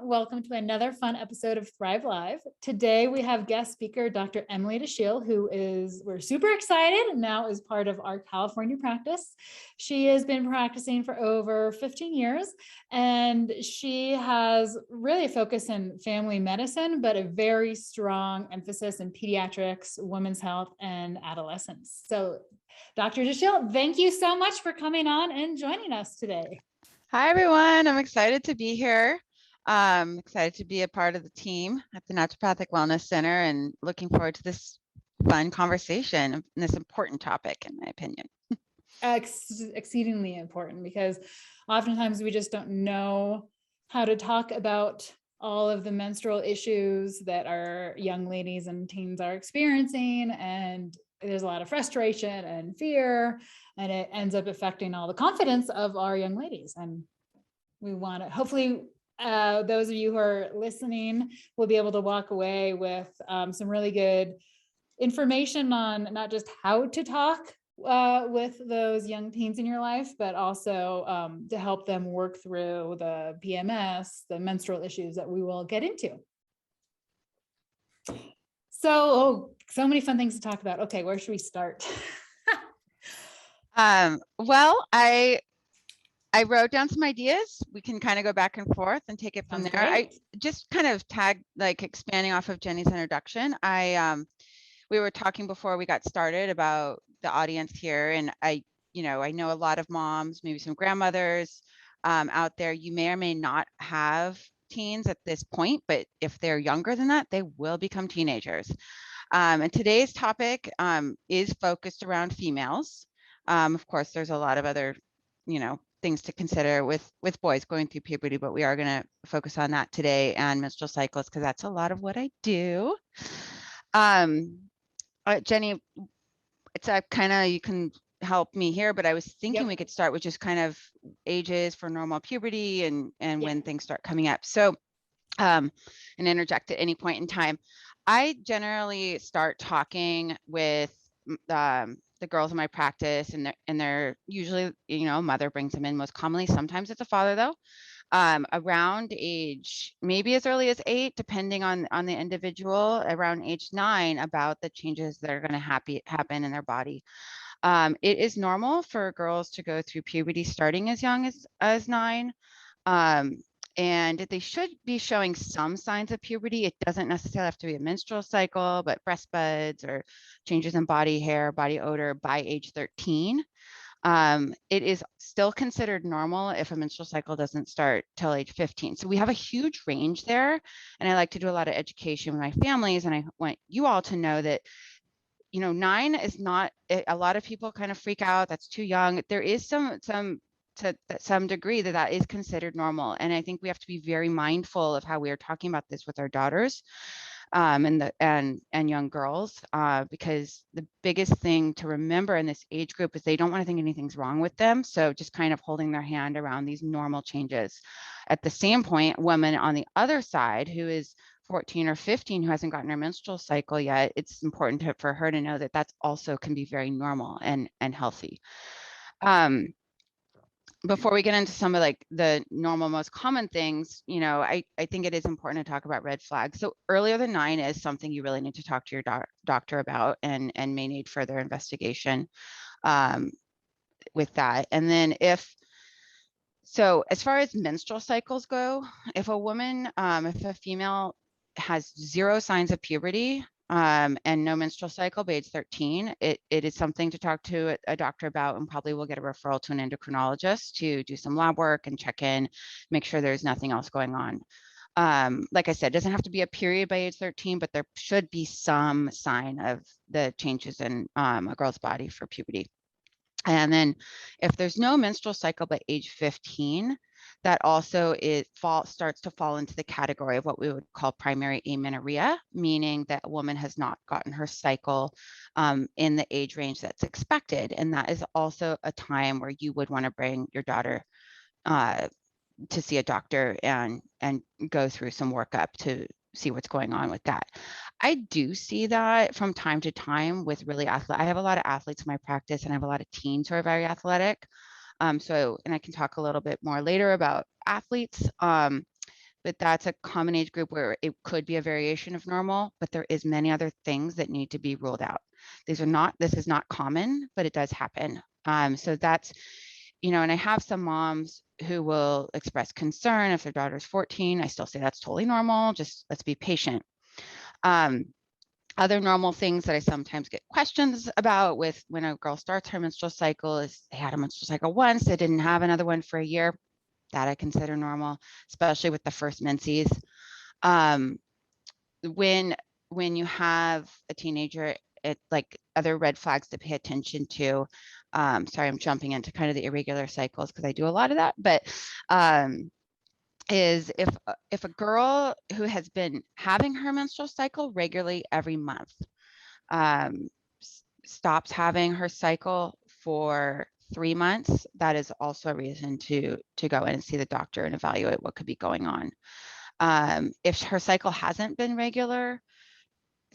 Welcome to another fun episode of Thrive Live. Today we have guest speaker, Dr. Emily DeShiel, we're super excited and now is part of our California practice. She has been practicing for over 15 years and she has really a focus in family medicine, but a very strong emphasis in pediatrics, women's health, and adolescence. So Dr. DeShiel, thank you so much for coming on and joining us today. Hi, everyone. I'm excited to be here. Excited to be a part of the team at the Naturopathic Wellness Center and looking forward to this fun conversation and this important topic, in my opinion. Exceedingly important because oftentimes we just don't know how to talk about all of the menstrual issues that our young ladies and teens are experiencing, and there's a lot of frustration and fear, and it ends up affecting all the confidence of our young ladies. And we want to hopefully those of you who are listening will be able to walk away with some really good information on not just how to talk with those young teens in your life, but also to help them work through the PMS, the menstrual issues that we will get into. So many fun things to talk about. Okay, where should we start? Well, I wrote down some ideas. We can kind of go back and forth and take it from there. Great. I just kind of expanding off of Jenny's introduction. We were talking before we got started about the audience here, and I know a lot of moms, maybe some grandmothers out there. You may or may not have teens at this point, but if they're younger than that, they will become teenagers. And today's topic is focused around females. Of course, there's a lot of other, things to consider with boys going through puberty, but we are going to focus on that today and menstrual cycles because that's a lot of what I do. Jenny, it's you can help me here, but I was thinking we could start with just kind of ages for normal puberty and when things start coming up. So, and interject at any point in time. I generally start talking with the girls in my practice, and they're usually, mother brings them in most commonly. Sometimes it's a father though, around age, maybe as early as 8, depending on the individual, around age 9, about the changes that are going to happen in their body. It is normal for girls to go through puberty starting as young as 9. And they should be showing some signs of puberty. It doesn't necessarily have to be a menstrual cycle, but breast buds or changes in body hair, body odor by age 13. It is still considered normal if a menstrual cycle doesn't start till age 15. So we have a huge range there. And I like to do a lot of education with my families. And I want you all to know that 9 is not, a lot of people kind of freak out. That's too young. There is to some degree that is considered normal. And I think we have to be very mindful of how we are talking about this with our daughters and young girls, because the biggest thing to remember in this age group is they don't want to think anything's wrong with them. So just kind of holding their hand around these normal changes. At the same point, women on the other side who is 14 or 15 who hasn't gotten her menstrual cycle yet, it's important for her to know that that's also can be very normal and healthy. Before we get into some of the normal, most common things, I think it is important to talk about red flags. So earlier than 9 is something you really need to talk to your doctor about and may need further investigation with that. And then so as far as menstrual cycles go, if a female has 0 signs of puberty, and no menstrual cycle by age 13, it is something to talk to a doctor about, and probably will get a referral to an endocrinologist to do some lab work and check in, make sure there's nothing else going on. Like I said, it doesn't have to be a period by age 13, but there should be some sign of the changes in a girl's body for puberty. And then if there's no menstrual cycle by age 15, that also starts to fall into the category of what we would call primary amenorrhea, meaning that a woman has not gotten her cycle in the age range that's expected. And that is also a time where you would want to bring your daughter to see a doctor and go through some workup to see what's going on with that. I do see that from time to time with really I have a lot of athletes in my practice, and I have a lot of teens who are very athletic. And I can talk a little bit more later about athletes. But but that's a common age group where it could be a variation of normal, but there is many other things that need to be ruled out. This is not common, but it does happen. So that's, and I have some moms who will express concern if their daughter's 14. I still say that's totally normal. Just let's be patient. Other normal things that I sometimes get questions about with when a girl starts her menstrual cycle is they had a menstrual cycle once, they didn't have another one for a year. That I consider normal, especially with the first menses. When you have a teenager, it like other red flags to pay attention to. Sorry, I'm jumping into kind of the irregular cycles because I do a lot of that, but is if a girl who has been having her menstrual cycle regularly every month stops having her cycle for 3 months, that is also a reason to go in and see the doctor and evaluate what could be going on. If her cycle hasn't been regular,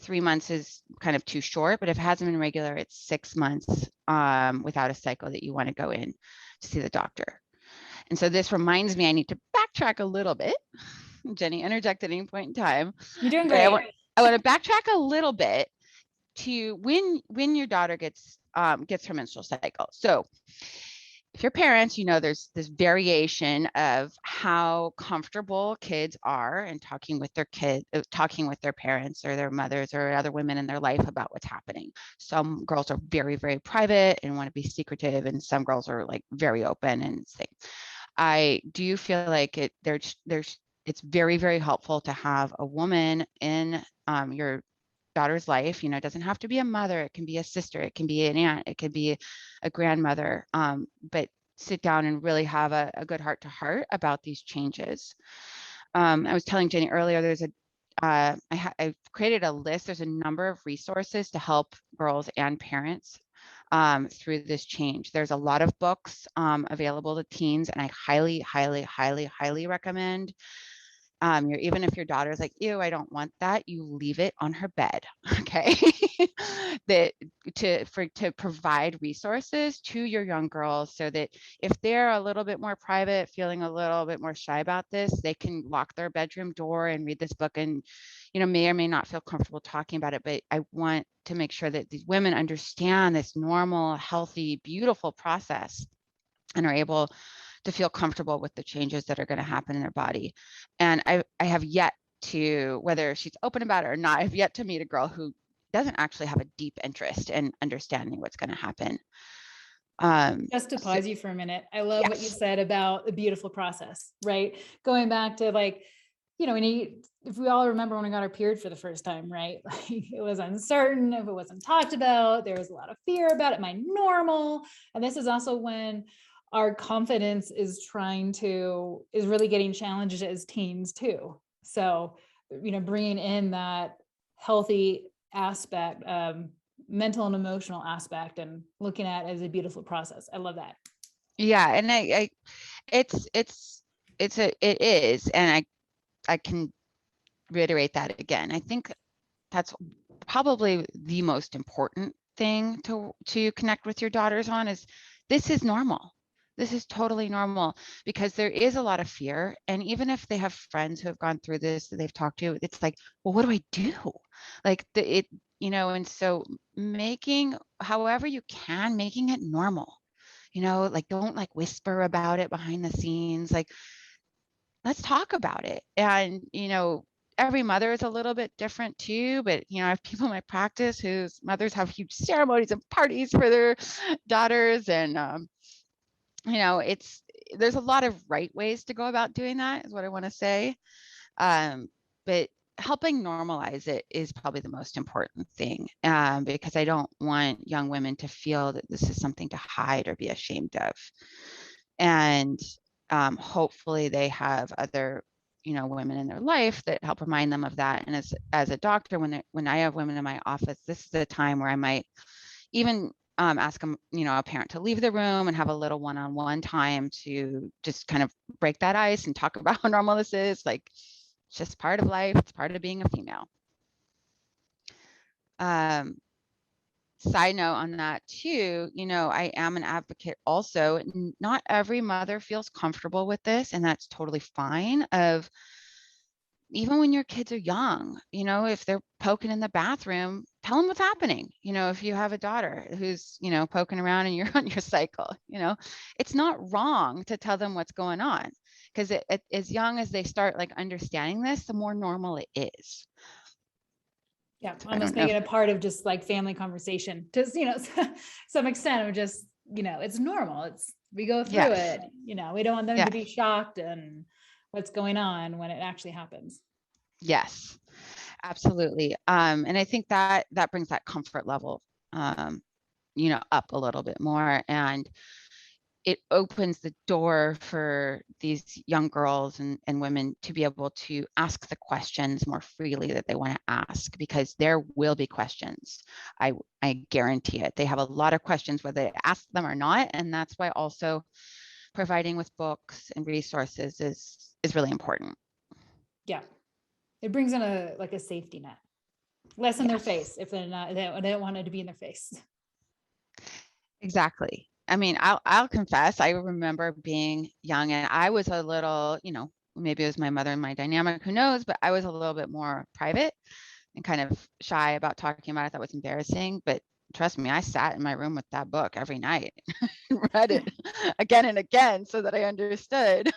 3 months is kind of too short, but if it hasn't been regular, it's 6 months without a cycle that you want to go in to see the doctor. And so this reminds me, I need to backtrack a little bit. Jenny, interject at any point in time. You're doing great. I want to backtrack a little bit to when your daughter gets her menstrual cycle. So if you're parents, there's this variation of how comfortable kids are in talking with their parents or their mothers or other women in their life about what's happening. Some girls are very, very private and want to be secretive, and some girls are like very open and say, I do feel like it's very, very helpful to have a woman in your daughter's life. It doesn't have to be a mother. It can be a sister. It can be an aunt. It could be a grandmother. But sit down and really have a good heart to heart about these changes. I was telling Jenny earlier, I've created a list. There's a number of resources to help girls and parents through this change. There's a lot of books available to teens, and I highly, highly, highly, highly recommend. Even if your daughter's like, ew, I don't want that, you leave it on her bed, okay? to provide resources to your young girls so that if they're a little bit more private, feeling a little bit more shy about this, they can lock their bedroom door and read this book and, may or may not feel comfortable talking about it. But I want to make sure that these women understand this normal, healthy, beautiful process and are able to feel comfortable with the changes that are going to happen in their body. And I have yet to, whether she's open about it or not, I've yet to meet a girl who doesn't actually have a deep interest in understanding what's going to happen. Just to pause you for a minute. I love what you said about the beautiful process, right? Going back to if we all remember when we got our period for the first time, right? Like it was uncertain if it wasn't talked about. There was a lot of fear about it. Am I normal? And this is also when our confidence is really getting challenged as teens too. So, bringing in that healthy aspect, mental and emotional aspect, and looking at it as a beautiful process. I love that. Yeah. And it is. And I can reiterate that again. I think that's probably the most important thing to connect with your daughters on is this is normal. This is totally normal, because there is a lot of fear. And even if they have friends who have gone through this that they've talked to, it's like, well, what do I do? Like and so however you can, making it normal, like don't like whisper about it behind the scenes. Like, let's talk about it. And, every mother is a little bit different too, but I have people in my practice whose mothers have huge ceremonies and parties for their daughters. And, there's a lot of right ways to go about doing that, is what I want to say. But helping normalize it is probably the most important thing, because I don't want young women to feel that this is something to hide or be ashamed of. And hopefully they have other, women in their life that help remind them of that. And as a doctor, when I have women in my office, this is a time where I might even ask them, a parent to leave the room and have a little one-on-one time to just kind of break that ice and talk about how normal this is. Like, it's just part of life. It's part of being a female. Side note on that too, I am an advocate also. Not every mother feels comfortable with this, and that's totally fine. even when your kids are young, you know, if they're poking in the bathroom, tell them what's happening. You know, if you have a daughter who's, you know, poking around and you're on your cycle, you know, it's not wrong to tell them what's going on, because as young as they start like understanding this, the more normal it is. Yeah, So I almost don't know make if, it a part of just like family conversation to, you know, some extent of just, you know, it's normal. We go through yes, it, you know, we don't want them to yes, be shocked and what's going on when it actually happens. yes, absolutely. And I think that brings that comfort level, um, you know, up a little bit more. And it opens the door for these young girls and women to be able to ask the questions more freely that they want to ask, because there will be questions. I guarantee it. They have a lot of questions whether they ask them or not. And that's why also providing with books and resources is really important. Yeah. It brings in a safety net, less in their Yes, face if they're not, they don't want it to be in their face. exactly. I mean, I'll confess, I remember being young and I was a little, you know, maybe it was my mother and my dynamic, who knows, but I was a little bit more private and kind of shy about talking about it. That was embarrassing. But trust me, I sat in my room with that book every night and read it again and again so that I understood.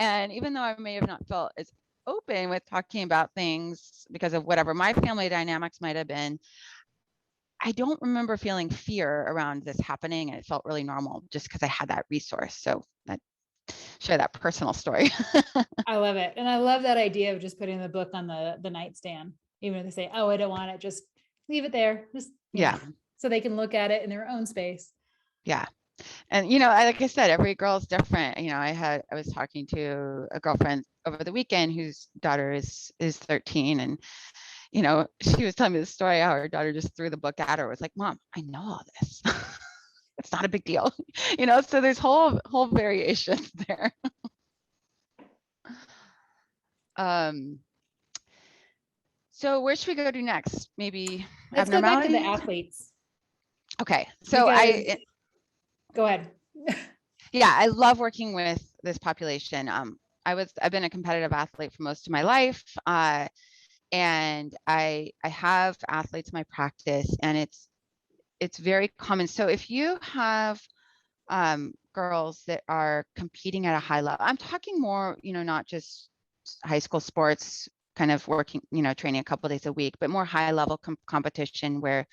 And even though I may have not felt as open with talking about things because of whatever my family dynamics might have been, I don't remember feeling fear around this happening. And it felt really normal just because I had that resource. So that share that personal story. I love it. And I love that idea of just putting the book on the nightstand, even if they say, oh, I don't want it, just leave it there. Just, you know, Yeah. so they can look at it in their own space. Yeah. And, you know, like I said, every girl's different. You know, I was talking to a girlfriend over the weekend whose daughter is 13. And, you know, she was telling me the story how her daughter just threw the book at her. It was like, Mom, I know all this. It's not a big deal. You know, so there's whole variations there. Um, so where should we go to next? Maybe Let's go back to the abnormalities? athletes Okay. So because go ahead. yeah, I love working with this population. I've been a competitive athlete for most of my life. And I have athletes in my practice, and it's very common. So if you have girls that are competing at a high level, I'm talking more, you know, not just high school sports, kind of working, you know, training a couple days a week, but more high level competition where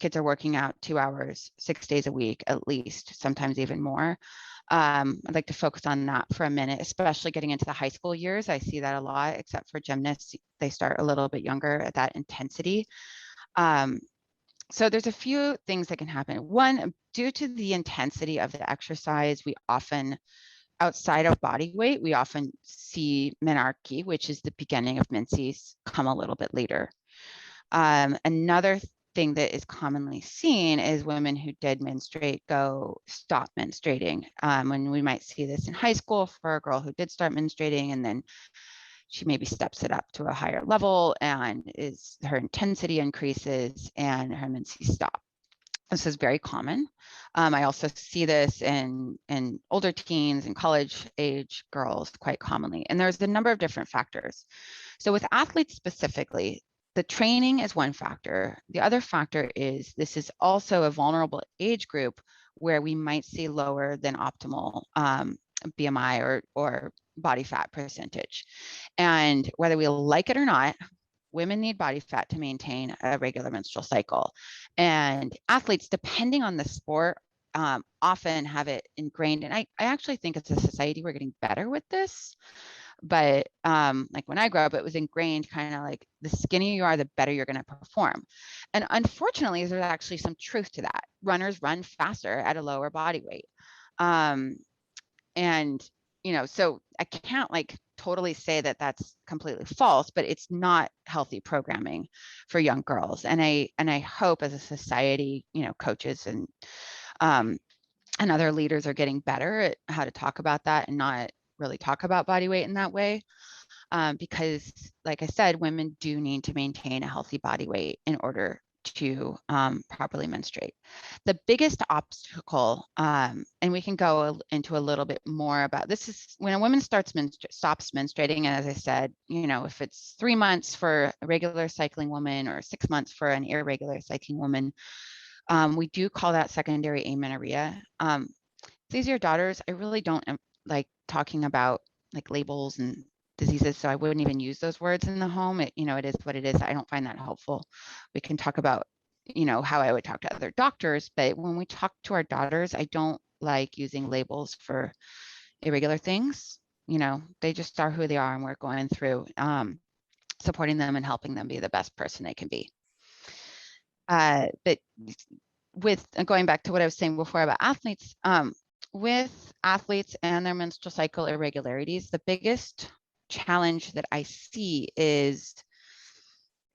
kids are working out 2 hours, 6 days a week, at least, sometimes even more. I'd like to focus on that for a minute, especially getting into the high school years. I see that a lot, except for gymnasts. They start a little bit younger at that intensity. Um, so there's a few things that can happen. One, due to the intensity of the exercise, we often, outside of body weight, we often see menarche, which is the beginning of menses, come a little bit later. Another thing that is commonly seen is women who did menstruate stop menstruating. And we might see this in high school for a girl who did start menstruating, and then she maybe steps it up to a higher level and her intensity increases and her menses stop. This is very common. I also see this in older teens and college age girls quite commonly. And there's a number of different factors. So with athletes specifically, the training is one factor. The other factor is this is also a vulnerable age group where we might see lower than optimal BMI or body fat percentage. And whether we like it or not, women need body fat to maintain a regular menstrual cycle. And athletes, depending on the sport, often have it ingrained. And I actually think as a society, we're getting better with this. But like when I grew up, it was ingrained kind of like the skinnier you are, the better you're going to perform. And unfortunately, there's actually some truth to that. Runners run faster at a lower body weight. And, you know, so I can't like totally say that that's completely false, but it's not healthy programming for young girls. And I hope as a society, you know, coaches and other leaders are getting better at how to talk about that and not really talk about body weight in that way. Because like I said, women do need to maintain a healthy body weight in order to properly menstruate. The biggest obstacle, and we can go into a little bit more about this, is when a woman stops menstruating. And as I said, if it's 3 months for a regular cycling woman or 6 months for an irregular cycling woman, we do call that secondary amenorrhea. These are your daughters. I really don't like talking about like labels and diseases, so I wouldn't even use those words in the home. It is what it is. I don't find that helpful. We can talk about, how I would talk to other doctors, but when we talk to our daughters, I don't like using labels for irregular things. They just are who they are, and we're going through supporting them and helping them be the best person they can be. But with going back to what I was saying before about athletes, with athletes and their menstrual cycle irregularities, the biggest challenge that I see is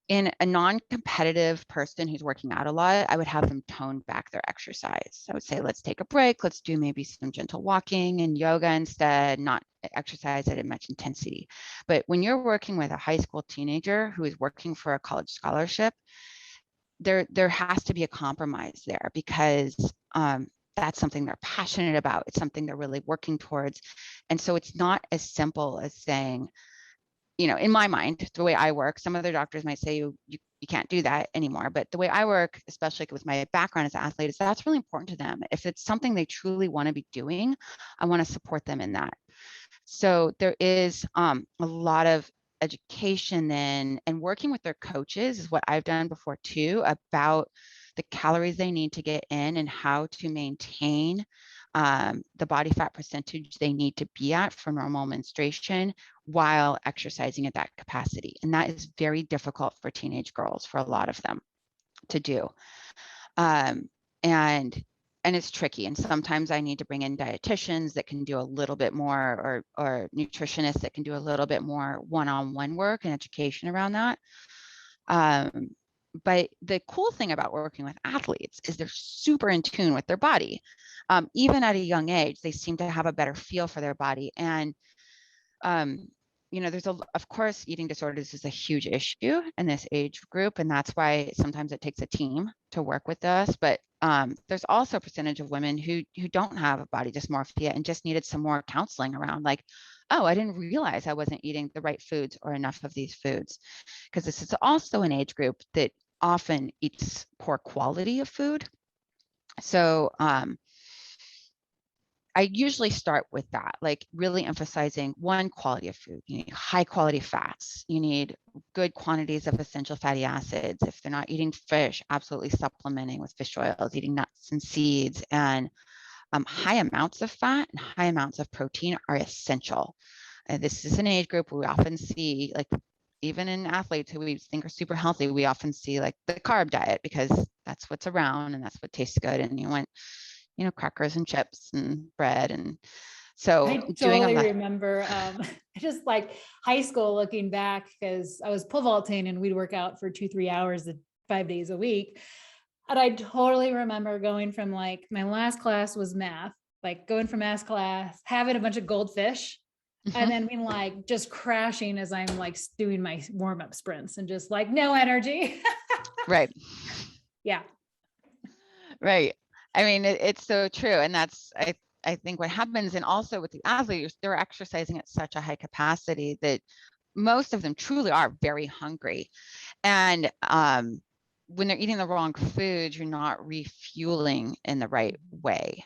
in a non-competitive person who's working out a lot. I would have them tone back their exercise. I would say, let's take a break. Let's do maybe some gentle walking and yoga instead, not exercise at much intensity. But when you're working with a high school teenager who is working for a college scholarship, there has to be a compromise there, because that's something they're passionate about. It's something they're really working towards. And so it's not as simple as saying, in my mind, the way I work, some other doctors might say you can't do that anymore. But the way I work, especially with my background as an athlete, is that's really important to them. If it's something they truly want to be doing, I want to support them in that. So there is a lot of education then, and working with their coaches is what I've done before too, about the calories they need to get in and how to maintain the body fat percentage they need to be at for normal menstruation while exercising at that capacity. And that is very difficult for teenage girls, for a lot of them to do. And it's tricky. And sometimes I need to bring in dietitians that can do a little bit more, or nutritionists that can do a little bit more one-on-one work and education around that. But the cool thing about working with athletes is they're super in tune with their body. Even at a young age, they seem to have a better feel for their body. And, of course, eating disorders is a huge issue in this age group. And that's why sometimes it takes a team to work with us. But there's also a percentage of women who don't have a body dysmorphia and just needed some more counseling around, like, oh, I didn't realize I wasn't eating the right foods or enough of these foods. Because this is also an age group that often eats poor quality of food. So I usually start with that, like really emphasizing one, quality of food. You need high quality fats. You need good quantities of essential fatty acids. If they're not eating fish, absolutely supplementing with fish oils, eating nuts and seeds, and high amounts of fat and high amounts of protein are essential. This is an age group where we often see, like, even in athletes who we think are super healthy, we often see like the carb diet, because that's what's around and that's what tastes good. And you want, crackers and chips and bread. And so I totally remember just like high school, looking back, because I was pole vaulting and we'd work out for 2-3 hours 5 days a week. And I totally remember going from, like, my last class was math, like going from math class, having a bunch of goldfish, and then being like just crashing as I'm like doing my warm-up sprints and just like no energy. Right. Yeah. Right. I mean, it's so true. And that's, I think what happens, and also with the athletes, they're exercising at such a high capacity that most of them truly are very hungry. And when they're eating the wrong foods, you're not refueling in the right way.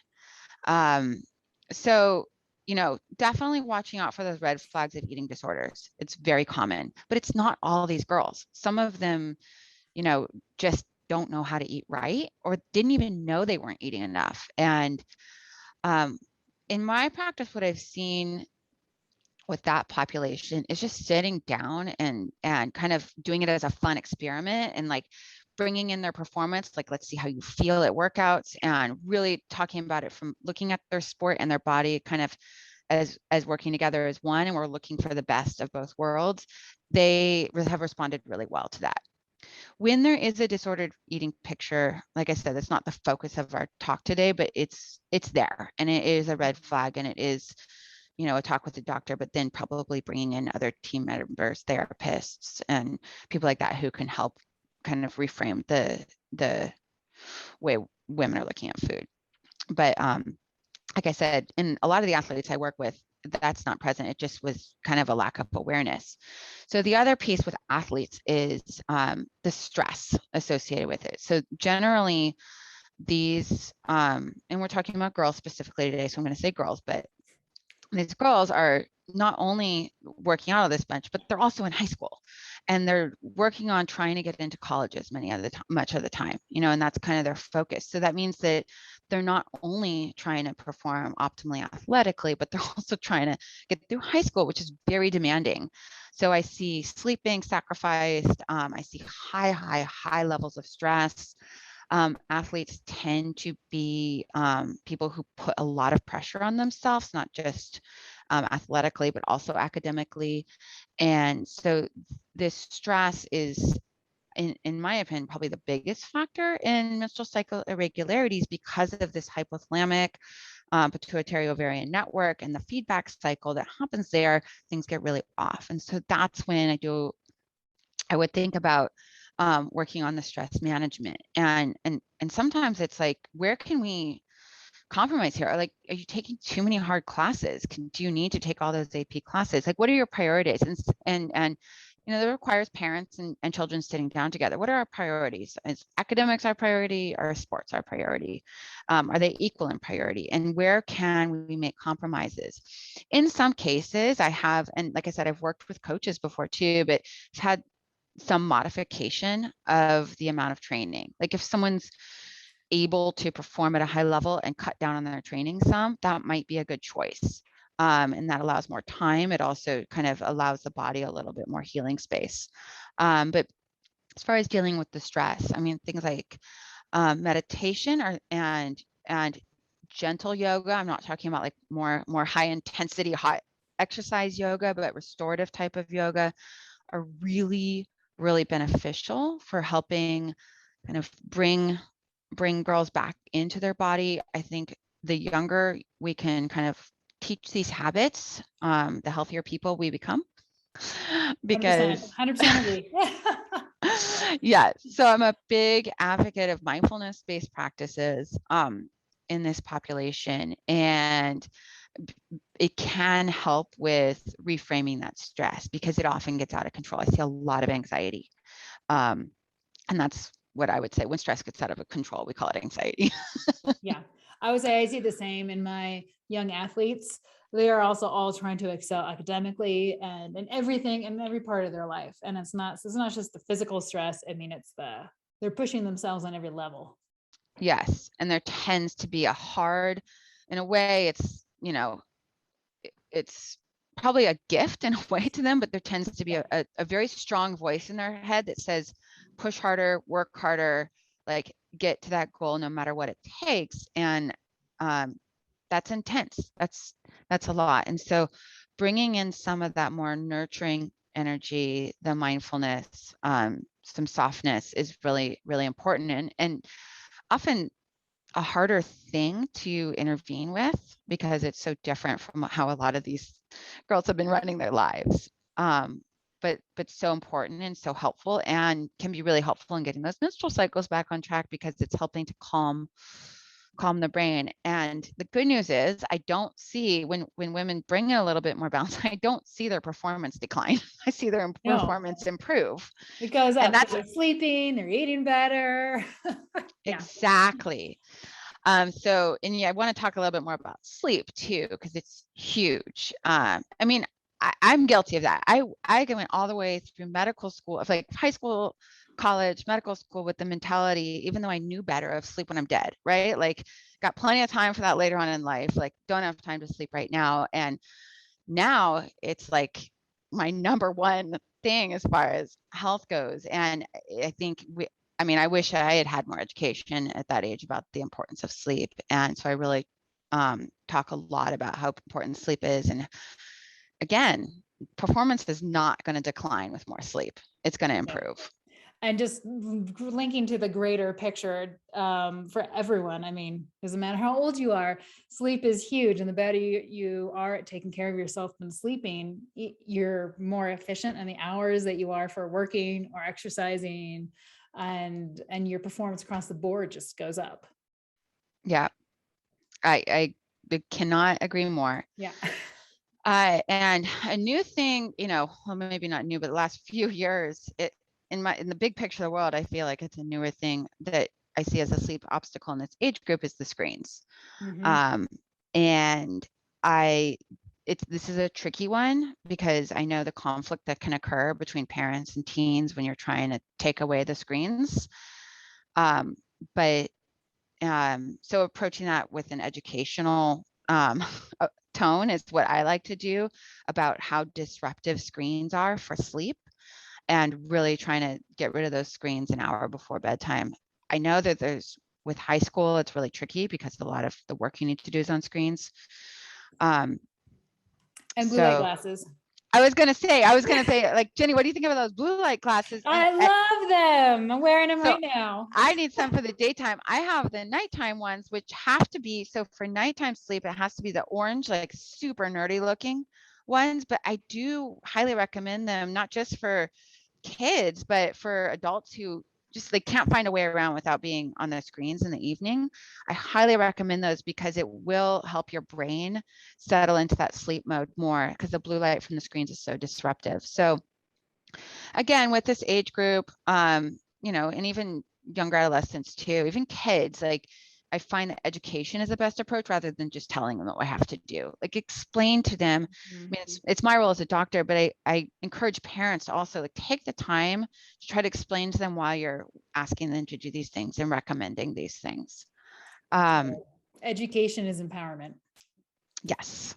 So, definitely watching out for those red flags of eating disorders. It's very common, but it's not all these girls. Some of them, just don't know how to eat right, or didn't even know they weren't eating enough. And in my practice, what I've seen with that population is just sitting down and kind of doing it as a fun experiment, and like bringing in their performance, like, let's see how you feel at workouts, and really talking about it from looking at their sport and their body kind of as working together as one. And we're looking for the best of both worlds. They have responded really well to that. When there is a disordered eating picture, like I said, that's not the focus of our talk today, but it's there, and it is a red flag, and it is, a talk with the doctor, but then probably bringing in other team members, therapists, and people like that who can help kind of reframe the way women are looking at food. But like I said, in a lot of the athletes I work with, that's not present. It just was kind of a lack of awareness. So the other piece with athletes is the stress associated with it. So generally these, and we're talking about girls specifically today, so I'm going to say girls, but these girls are not only working out of this bunch, but they're also in high school, and they're working on trying to get into colleges much of the time, and that's kind of their focus. So that means that they're not only trying to perform optimally athletically, but they're also trying to get through high school, which is very demanding. So I see sleep being sacrificed. I see high levels of stress. Athletes tend to be people who put a lot of pressure on themselves, not just athletically, but also academically. And so this stress is, in my opinion, probably the biggest factor in menstrual cycle irregularities, because of this hypothalamic pituitary ovarian network and the feedback cycle that happens there. Things get really off. And so that's when I would think about working on the stress management. And sometimes it's like, where can we compromise here? Like, are you taking too many hard classes? Do you need to take all those AP classes? Like, what are your priorities? And that requires parents and children sitting down together. What are our priorities? Is academics our priority, or sports our priority? Are they equal in priority? And where can we make compromises? In some cases, and like I said, I've worked with coaches before too, but it's had some modification of the amount of training. Like, if someone's able to perform at a high level and cut down on their training some, that might be a good choice. And that allows more time. It also kind of allows the body a little bit more healing space. But as far as dealing with the stress, I mean, things like meditation and gentle yoga. I'm not talking about like more high intensity, hot exercise yoga, but restorative type of yoga are really beneficial for helping kind of bring girls back into their body. I think the younger we can kind of teach these habits, the healthier people we become. Because 100% agree. yeah, so I'm a big advocate of mindfulness-based practices in this population, and it can help with reframing that stress, because it often gets out of control. I see a lot of anxiety, and that's what I would say. When stress gets out of control, we call it anxiety. Yeah, I would say I see the same in my young athletes. They are also all trying to excel academically and in everything, in every part of their life. And it's not just the physical stress. I mean, they're pushing themselves on every level. Yes. And there tends to be in a way, it's probably a gift in a way to them, but there tends to be a very strong voice in their head that says, push harder, work harder, like get to that goal no matter what it takes. And that's intense. That's a lot. And so bringing in some of that more nurturing energy, the mindfulness, some softness is really important, and often a harder thing to intervene with, because it's so different from how a lot of these girls have been running their lives. But so important and so helpful, and can be really helpful in getting those menstrual cycles back on track, because it's helping to calm the brain. And the good news is, I don't see, when women bring in a little bit more balance, I don't see their performance decline. I see their performance improve. It goes up, and that's they're sleeping, they're eating better. Yeah. Exactly. So, and yeah, I want to talk a little bit more about sleep too, because it's huge. I mean, I'm guilty of that. I went all the way through medical school, of like high school, college, medical school, with the mentality, even though I knew better, of sleep when I'm dead, right? Like, got plenty of time for that later on in life. Like, don't have time to sleep right now. And now it's like my number one thing as far as health goes. And I think I wish I had had more education at that age about the importance of sleep. And so I really talk a lot about how important sleep is. And again, performance is not going to decline with more sleep. It's going to improve. And just linking to the greater picture for everyone. I mean, doesn't matter how old you are, sleep is huge. And the better you are at taking care of yourself and sleeping, you're more efficient in the hours that you are for working or exercising, and your performance across the board just goes up. Yeah. I cannot agree more. Yeah. And a new thing, well, maybe not new, but the last few years, in the big picture of the world, I feel like it's a newer thing that I see as a sleep obstacle in this age group is the screens. Mm-hmm. And this is a tricky one because I know the conflict that can occur between parents and teens when you're trying to take away the screens. So approaching that with an educational tone is what I like to do about how disruptive screens are for sleep, and really trying to get rid of those screens an hour before bedtime. I know that with high school, it's really tricky because a lot of the work you need to do is on screens. And blue light glasses. I was going to say, like, Jenny, what do you think about those blue light glasses? I love them. I'm wearing them right now. I need some for the daytime. I have the nighttime ones, which have to be, so for nighttime sleep, it has to be the orange, like super nerdy looking ones. But I do highly recommend them, not just for kids, but for adults who just can't find a way around without being on the screens in the evening. I highly recommend those because it will help your brain settle into that sleep mode more, because the blue light from the screens is so disruptive. So again, with this age group, and even younger adolescents too, even kids, I find that education is the best approach rather than just telling them what I have to do. Explain to them. I mean, it's my role as a doctor, but I encourage parents to also take the time to try to explain to them why you're asking them to do these things and recommending these things. Education is empowerment. Yes.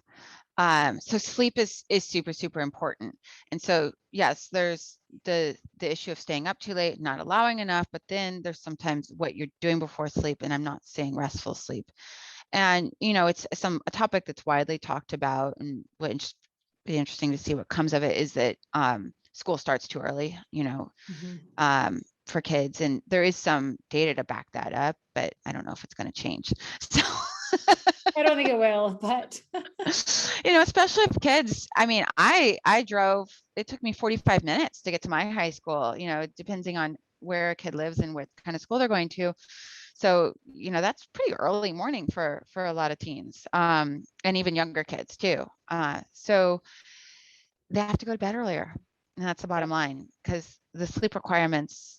So sleep is super, super important. And so, yes, there's the issue of staying up too late, not allowing enough, but then there's sometimes what you're doing before sleep. And I'm not saying restful sleep. And, it's a topic that's widely talked about, and what be interesting to see what comes of it is that school starts too early, for kids. And there is some data to back that up, but I don't know if it's going to change. So I don't think it will, but especially if kids, I mean, I drove, it took me 45 minutes to get to my high school, depending on where a kid lives and what kind of school they're going to. So, that's pretty early morning for a lot of teens, and even younger kids too. So they have to go to bed earlier. And that's the bottom line, because the sleep requirements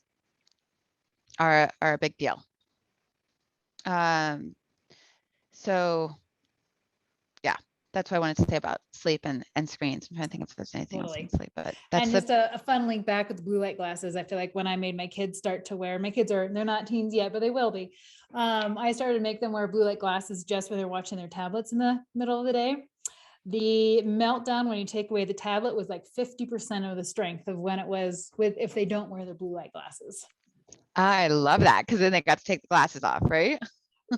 are a big deal. So yeah, that's what I wanted to say about sleep and screens. I'm trying to think if there's anything else on sleep, but that's just a fun link back with the blue light glasses. I feel like when I made my kids start to wear, my kids they're not teens yet, but they will be. I started to make them wear blue light glasses just when they're watching their tablets in the middle of the day. The meltdown when you take away the tablet was 50% of the strength of when it was if they don't wear their blue light glasses. I love that, because then they got to take the glasses off, right?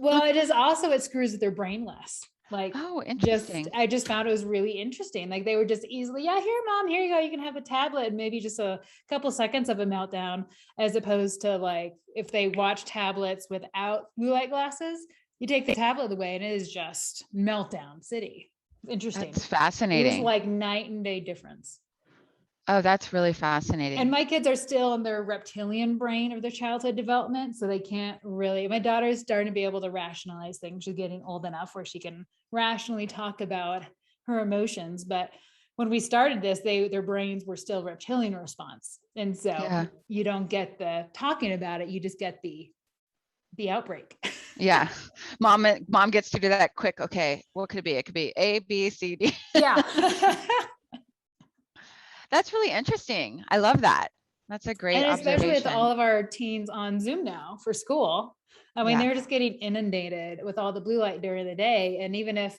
Well, it screws with their brain less. Oh, interesting. I just found it was really interesting. They were just easily, yeah, here, mom, here you go. You can have a tablet, and maybe just a couple seconds of a meltdown, as opposed to if they watch tablets without blue light glasses, you take the tablet away and it is just meltdown city. Interesting. That's fascinating. It was night and day difference. Oh, that's really fascinating. And my kids are still in their reptilian brain of their childhood development. So they can't really, my daughter's starting to be able to rationalize things. She's getting old enough where she can rationally talk about her emotions. But when we started this, their brains were still reptilian response. And so you don't get the talking about it. You just get the outbreak. Yeah. Mom gets to do that quick. Okay. What could it be? It could be A, B, C, D. Yeah. That's really interesting. I love that. That's a great observation. Especially with all of our teens on Zoom now for school. I mean, they're just getting inundated with all the blue light during the day. And even if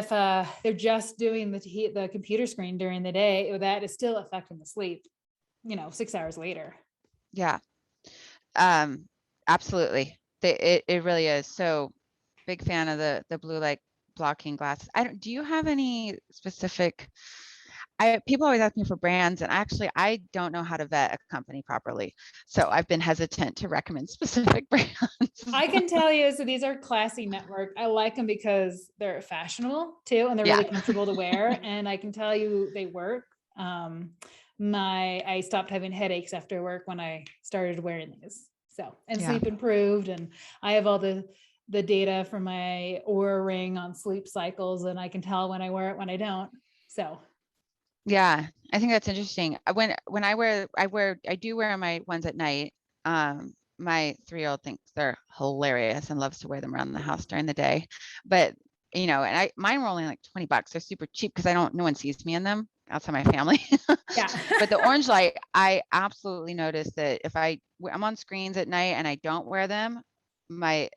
they're just doing the computer screen during the day, that is still affecting the sleep, 6 hours later. Yeah. Absolutely. It really is. So big fan of the blue light blocking glasses. Do you have any specific, people always ask me for brands, and actually I don't know how to vet a company properly. So I've been hesitant to recommend specific brands. I can tell you, so these are Classy Network. I like them because they're fashionable too, and they're really comfortable to wear. And I can tell you they work. I stopped having headaches after work when I started wearing these. So, and Yeah. sleep improved, and I have all the data from my Oura ring on sleep cycles, and I can tell when I wear it, when I don't. So Yeah, I think that's interesting. When I do wear my ones at night. My 3-year-old thinks they're hilarious and loves to wear them around the house during the day. But and mine were only like $20. They're super cheap because no one sees me in them outside my family. yeah. But the orange light, I absolutely noticed that if I'm on screens at night and I don't wear them, my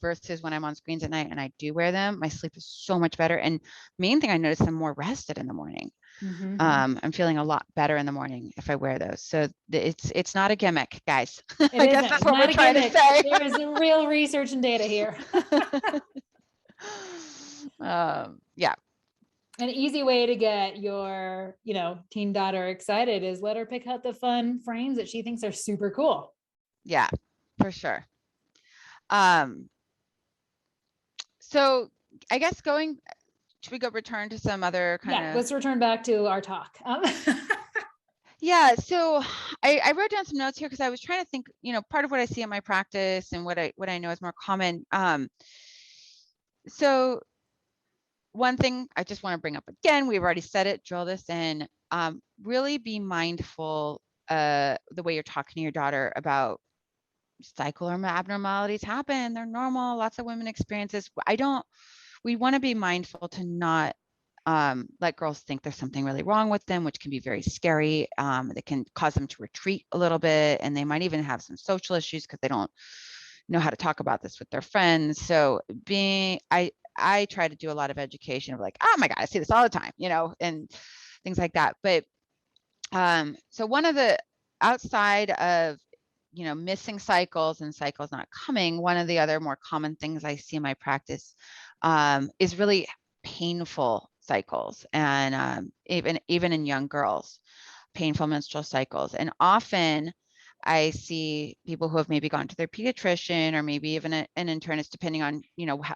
versus when I'm on screens at night and I do wear them, my sleep is so much better. And main thing I noticed, I'm more rested in the morning. Mm-hmm. I'm feeling a lot better in the morning if I wear those. So it's not a gimmick, guys. It I guess isn't. that's It's what not we're a trying to gimmick. say. There is real research and data here. Yeah. An easy way to get your, teen daughter excited is let her pick out the fun frames that she thinks are super cool. Yeah, for sure. So I guess should we return to some other kind of? Let's return back to our talk. Yeah, so I wrote down some notes here because I was trying to think, part of what I see in my practice and what I know is more common. So one thing I just want to bring up again, we've already said it, drill this in, really be mindful the way you're talking to your daughter about cycle abnormalities happen. They're normal. Lots of women experiences. We want to be mindful to not let girls think there's something really wrong with them, which can be very scary. That can cause them to retreat a little bit, and they might even have some social issues because they don't know how to talk about this with their friends. So I try to do a lot of education of like, oh my God, I see this all the time, and things like that. But so one of the outside of missing cycles and cycles not coming, one of the other more common things I see in my practice is really painful cycles, and even in young girls, painful menstrual cycles. And often I see people who have maybe gone to their pediatrician or maybe even an internist, depending on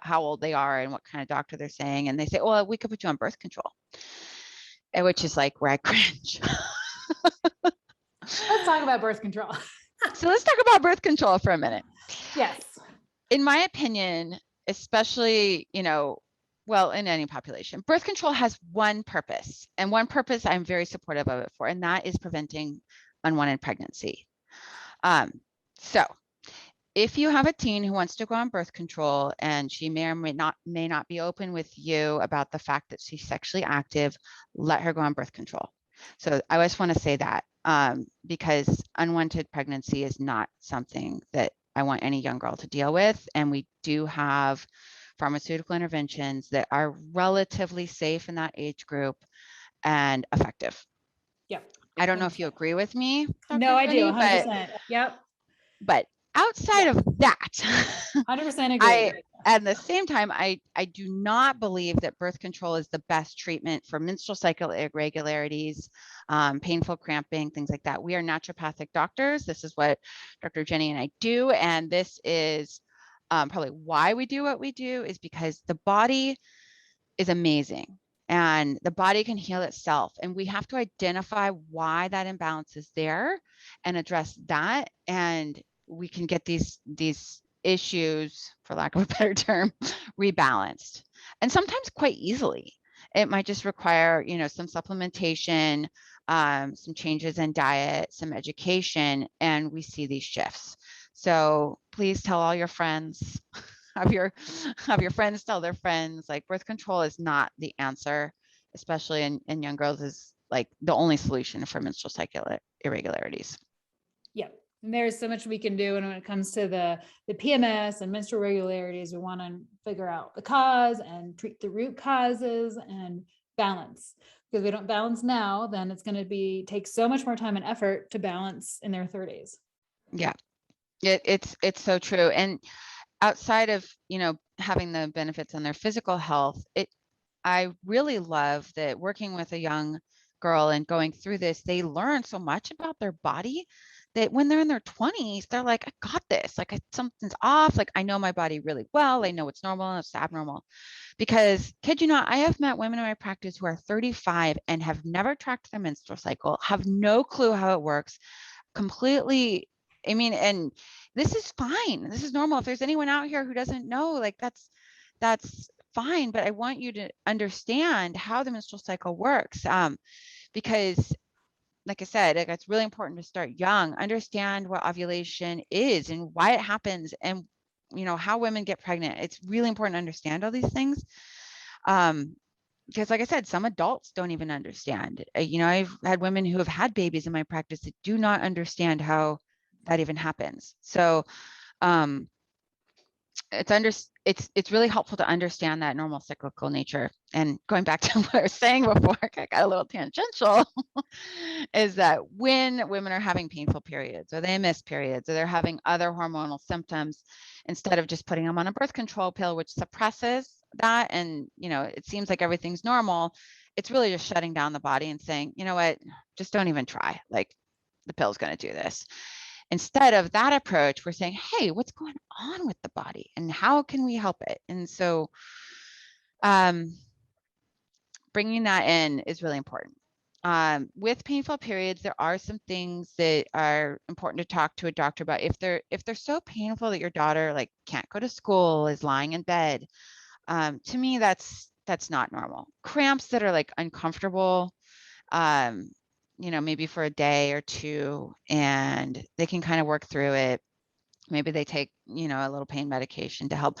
how old they are and what kind of doctor they're saying, and they say, "Well, we could put you on birth control," which is like where I cringe. Let's talk about birth control. So let's talk about birth control for a minute. Yes. In my opinion, especially, well, in any population, birth control has one purpose, and one purpose I'm very supportive of it for, and that is preventing unwanted pregnancy. So if you have a teen who wants to go on birth control and she may or may not be open with you about the fact that she's sexually active, let her go on birth control. So I just want to say that because unwanted pregnancy is not something that I want any young girl to deal with. And we do have pharmaceutical interventions that are relatively safe in that age group and effective. Yep. I don't know if you agree with me, Dr. No, I do. Jenny, 100%. Yep. But outside of that, 100% agree. At the same time, I do not believe that birth control is the best treatment for menstrual cycle irregularities, painful cramping, things like that. We are naturopathic doctors. This is what Dr. Jenny and I do. And this is probably why we do what we do, is because the body is amazing and the body can heal itself. And we have to identify why that imbalance is there and address that. And we can get these issues, for lack of a better term, rebalanced, and sometimes quite easily. It might just require, some supplementation, some changes in diet, some education, and we see these shifts. So please tell all your friends, have your friends tell their friends, like birth control is not the answer, especially in young girls, is like the only solution for menstrual cycle irregularities. Yep. And there's so much we can do. And when it comes to the PMS and menstrual irregularities, we want to figure out the cause and treat the root causes and balance. Because we don't balance now, then it's going to take so much more time and effort to balance in their 30s. Yeah, it's so true. And outside of, having the benefits on their physical health, I really love that working with a young girl and going through this, they learn so much about their body that when they're in their 20s, they're like, I got this. Like something's off. Like I know my body really well. I know what's normal and it's abnormal. Because kid you not, I have met women in my practice who are 35 and have never tracked their menstrual cycle, have no clue how it works, completely. I mean, and this is fine. This is normal. If there's anyone out here who doesn't know, like that's fine. But I want you to understand how the menstrual cycle works. Because like I said, like, it's really important to start young, understand what ovulation is and why it happens, and how women get pregnant. It's really important to understand all these things. Because like I said, some adults don't even understand. I've had women who have had babies in my practice that do not understand how that even happens. So um, it's really helpful to understand that normal cyclical nature. And going back to what I was saying before, I got a little tangential, is that when women are having painful periods, or they miss periods, or they're having other hormonal symptoms, instead of just putting them on a birth control pill, which suppresses that, and it seems like everything's normal, it's really just shutting down the body and saying, you know what, just don't even try. Like the pill's going to do this. Instead of that approach, we're saying, hey, what's going on with the body and how can we help it? And so bringing that in is really important. With painful periods, there are some things that are important to talk to a doctor about. If they're so painful that your daughter like can't go to school, is lying in bed, to me, that's not normal. Cramps that are like uncomfortable, maybe for a day or two, and they can kind of work through it. Maybe they take, a little pain medication to help.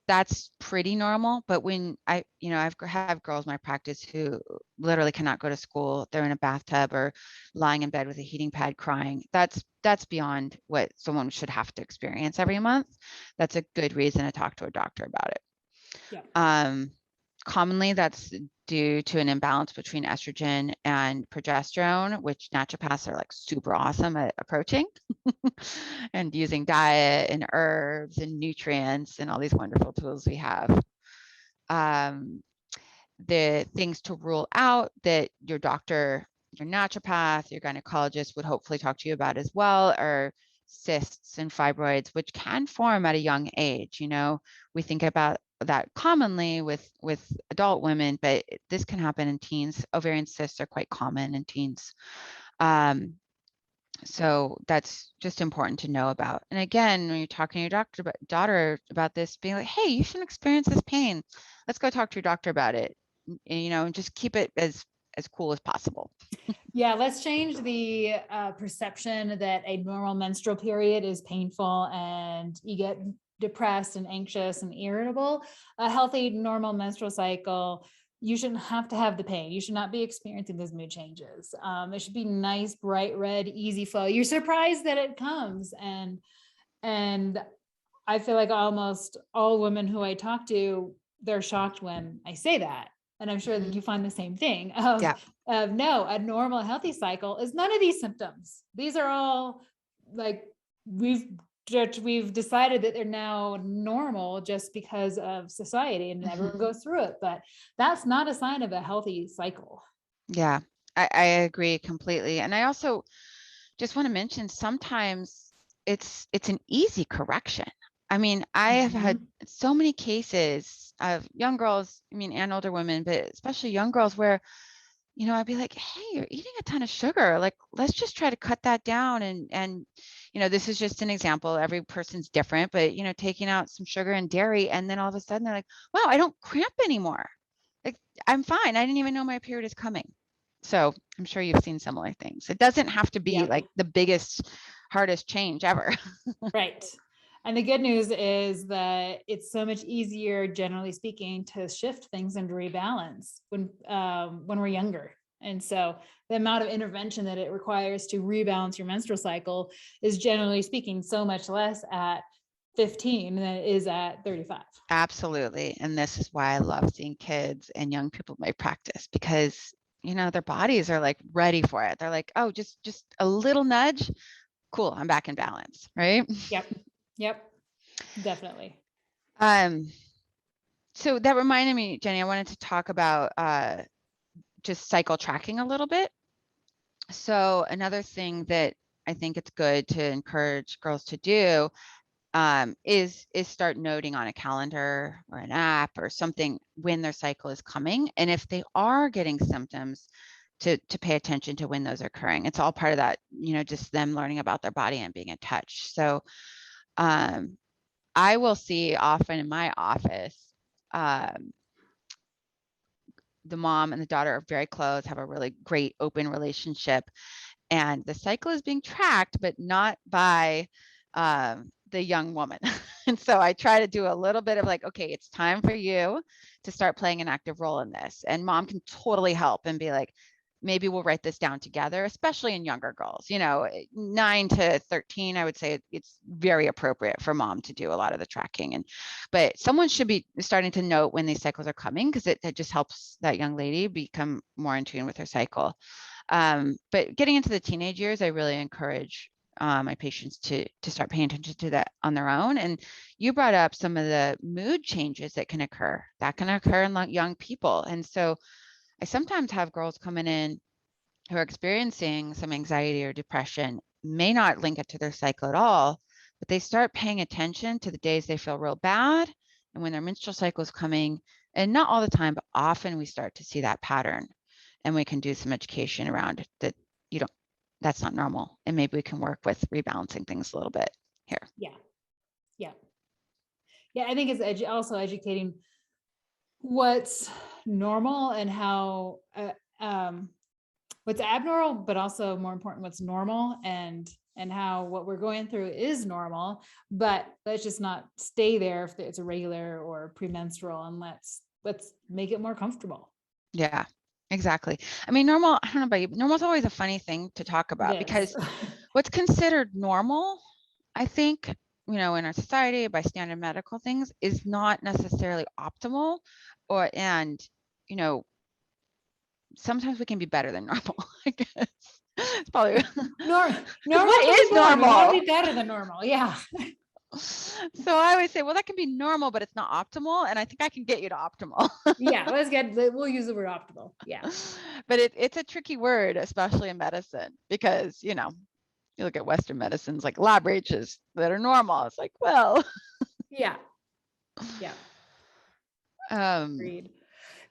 That's pretty normal. But when I have girls in my practice who literally cannot go to school, they're in a bathtub or lying in bed with a heating pad crying. That's beyond what someone should have to experience every month. That's a good reason to talk to a doctor about it. Yeah. Commonly, that's due to an imbalance between estrogen and progesterone, which naturopaths are like super awesome at approaching and using diet and herbs and nutrients and all these wonderful tools we have. The things to rule out that your doctor, your naturopath, your gynecologist would hopefully talk to you about as well are cysts and fibroids, which can form at a young age. We think about that commonly with adult women, but this can happen in teens. Ovarian cysts are quite common in teens. So that's just important to know about. And again, when you're talking to your daughter about this, being like, hey, you shouldn't experience this pain. Let's go talk to your doctor about it. And just keep it as cool as possible. Yeah, let's change the perception that a normal menstrual period is painful and you get depressed and anxious and irritable. A healthy, normal menstrual cycle, you shouldn't have to have the pain. You should not be experiencing those mood changes. It should be nice, bright red, easy flow. You're surprised that it comes. And I feel like almost all women who I talk to, they're shocked when I say that. And I'm sure that you find the same thing of no, a normal healthy cycle is none of these symptoms. These are all like, we've decided that they're now normal just because of society and everyone goes through it, but that's not a sign of a healthy cycle. Yeah, I agree completely. And I also just want to mention sometimes it's an easy correction. I mean, I have had so many cases of young girls, and older women, but especially young girls where, I'd be like, hey, you're eating a ton of sugar. Like, let's just try to cut that down. And this is just an example. Every person's different, but, taking out some sugar and dairy. And then all of a sudden they're like, wow, I don't cramp anymore. Like, I'm fine. I didn't even know my period is coming. So I'm sure you've seen similar things. It doesn't have to be like the biggest, hardest change ever. Right. And the good news is that it's so much easier, generally speaking, to shift things and rebalance when we're younger. And so the amount of intervention that it requires to rebalance your menstrual cycle is, generally speaking, so much less at 15 than it is at 35. Absolutely. And this is why I love seeing kids and young people in my practice, because their bodies are like ready for it. They're like, oh, just a little nudge. Cool. I'm back in balance. Right. Yep. Definitely. So that reminded me, Jenny, I wanted to talk about just cycle tracking a little bit. So another thing that I think it's good to encourage girls to do, is start noting on a calendar or an app or something when their cycle is coming. And if they are getting symptoms, to pay attention to when those are occurring. It's all part of that, just them learning about their body and being in touch. So I will see often in my office, the mom and the daughter are very close, have a really great open relationship, and the cycle is being tracked, but not by the young woman. And so I try to do a little bit of like, okay, it's time for you to start playing an active role in this. And mom can totally help and be like, maybe we'll write this down together, especially in younger girls, 9 to 13, I would say it's very appropriate for mom to do a lot of the tracking. But someone should be starting to note when these cycles are coming, because it just helps that young lady become more in tune with her cycle. But getting into the teenage years, I really encourage my patients to start paying attention to that on their own. And you brought up some of the mood changes that can occur in young people. And so I sometimes have girls coming in who are experiencing some anxiety or depression, may not link it to their cycle at all, but they start paying attention to the days they feel real bad and when their menstrual cycle is coming. And not all the time, but often we start to see that pattern, and we can do some education around that. That's not normal. And maybe we can work with rebalancing things a little bit here. Yeah. I think it's also educating what's normal and how, what's abnormal, but also more important, what's normal, and how what we're going through is normal, but let's just not stay there if it's a regular or premenstrual, and let's make it more comfortable. Yeah, exactly. I mean, normal, I don't know about you, but normal is always a funny thing to talk about, because what's considered normal, I think, in our society by standard medical things, is not necessarily optimal, and sometimes we can be better than normal, I guess. It's probably normal. What is normal? Normal be better than normal. Yeah. So I always say, well, that can be normal, but it's not optimal. And I think I can get you to optimal. Yeah, we'll use the word optimal. Yeah. But it's a tricky word, especially in medicine, because, you look at Western medicines like lab rates that are normal. It's like, well. Yeah. Agreed.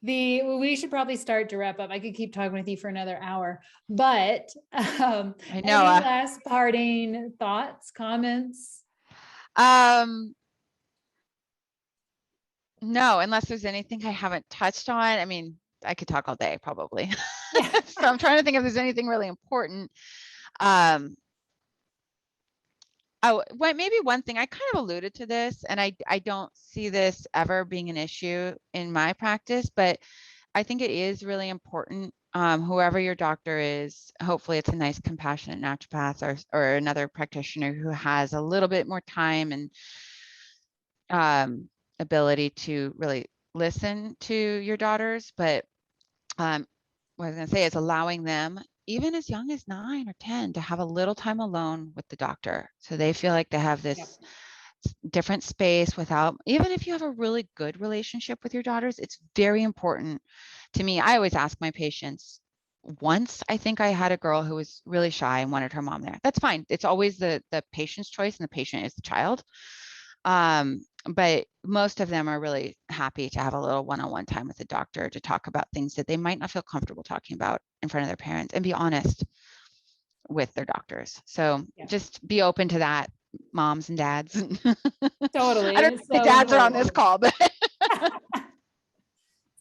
We should probably start to wrap up. I could keep talking with you for another hour, but I know. Any last parting thoughts, comments? No, unless there's anything I haven't touched on. I mean, I could talk all day probably. Yeah. So I'm trying to think if there's anything really important. Maybe one thing, I kind of alluded to this, and I don't see this ever being an issue in my practice, but I think it is really important. Whoever your doctor is, hopefully it's a nice, compassionate naturopath or another practitioner who has a little bit more time and ability to really listen to your daughters. But what I was going to say is allowing them, even as young as 9 or 10, to have a little time alone with the doctor, so they feel like they have this different space without, even if you have a really good relationship with your daughters, it's very important to me. I always ask my patients, once I think I had a girl who was really shy and wanted her mom there. That's fine. It's always the patient's choice, and the patient is the child. But most of them are really happy to have a little one-on-one time with the doctor to talk about things that they might not feel comfortable talking about in front of their parents, and be honest with their doctors. So just be open to that, moms and dads. Totally. I don't think the dads are on this call, but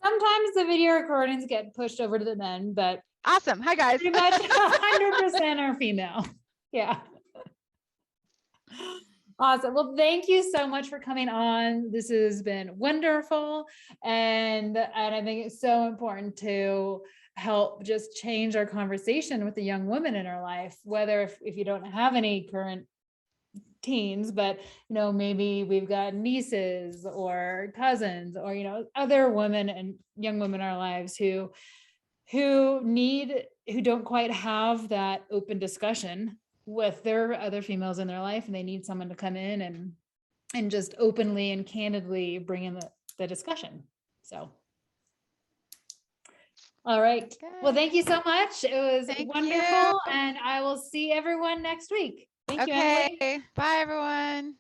sometimes the video recordings get pushed over to the men, but awesome. Hi guys. Pretty much 100% are female. Yeah. Awesome. Well, thank you so much for coming on. This has been wonderful. And I think it's so important to help just change our conversation with the young women in our life, whether if you don't have any current teens, but maybe we've got nieces or cousins or other women and young women in our lives who don't quite have that open discussion with their other females in their life, and they need someone to come in and just openly and candidly bring in the discussion. So All right. Well, Okay. thank you so much. It was Thank wonderful. you. And I will see everyone next week. Thank you, Okay. Emily. Bye, everyone.